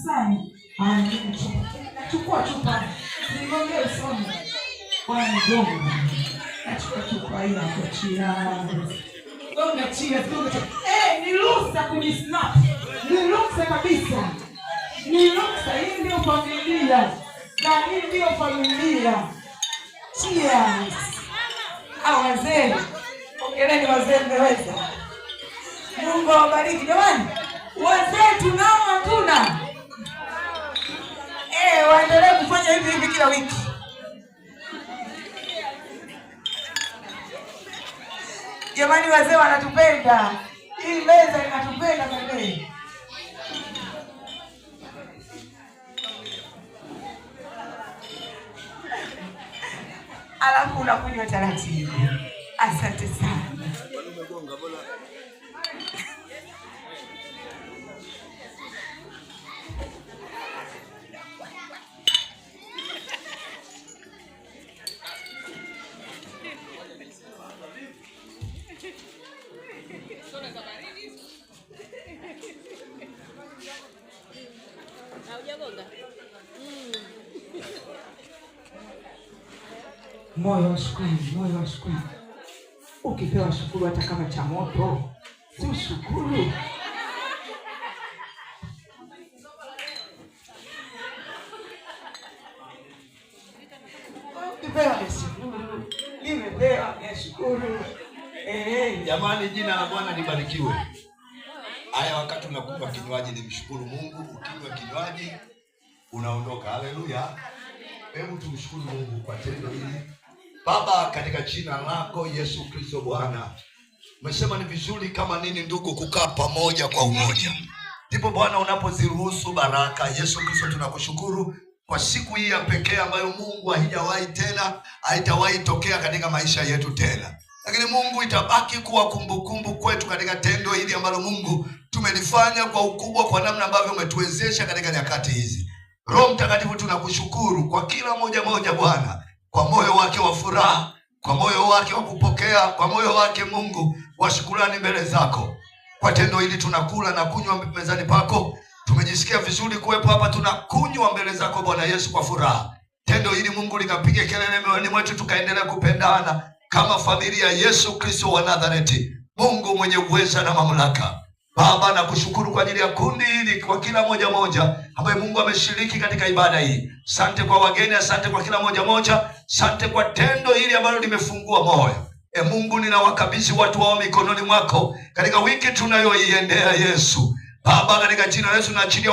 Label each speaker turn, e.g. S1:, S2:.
S1: kanisani. Nachukua chupa. Niongee usoni. Bwana mdogo. Nachukua chupa hii hapo chia. Gonga chia, gonga chia. Ni ruhusa kujisnap. Ni ruhusa kabisa. Ni ruhusa, hii ndio familia. Na hii ndio familia. Cheers. Wazee. Ongeleni wazee mmeweza. Mungu awabariki jamani. Wazee tunao hatuna. Waendelee kufanya hivi kila wiki. Jamani wazee wanatupenda. Hii meza inatupenda wazee. Alafu unakunywa taratibu. Asante sana. Moyo wa shukrani, moyo wa shukrani. Ukipewa shukuru hata kama cha moto, si ushukuru. Ukipewa shukuru, nimepewa shukuru.
S2: Jamani, jina la Bwana libarikiwe. Haya, wakati unakunywa kinywaji ni mshukuru Mungu. Ukinywa kinywaji unaondoka. Haleluya. Hebu tumshukuru Mungu kwa tendo hili. Baba, katika jina lako Yesu Kristo Bwana, umesema ni vizuri kama nini ndugu kukaa pamoja kwa umoja. Ndipo Bwana unapoziruhusu baraka. Yesu Kristo, tunakushukuru kwa siku hii ya pekee ambayo Mungu haitawahi tokea katika maisha yetu tena. Lakini Mungu itabaki kuwa kumbukumbu kwetu katika tendo hili ambalo Mungu tumelifanya kwa ukubwa, kwa namna ambavyo umetuwezesha katika nyakati hizi. Roho Mtakatifu, tunakushukuru kwa kila moja Bwana, kwa moyo wake wa furaha, kwa moyo wake wa kupokea, kwa moyo wake Mungu wa shukrani mbele zako. Kwa tendo hili tunakula na kunywa mezani pako. Tumejisikia vizuri kuwepo hapa, tunakunywa mbele zako Bwana Yesu kwa furaha. Tendo hili Mungu likapige kelele mioyoni mwetu, tukaendelea kupendana kama familia Yesu Kristo wa Nazareti, Mungu mwenye uweza na mamlaka. Baba, nakushukuru kwa ajili ya kundi hili, kwa kila moja ambaye Mungu ameshiriki katika ibada hii. Asante kwa wageni, asante kwa kila moja, asante kwa tendo hili ambalo limefungua moyo. Mungu, ninawakabidhi watu wao mikononi mwako katika wiki tunayoiendea Yesu. Baba, katika jina la Yesu naachilia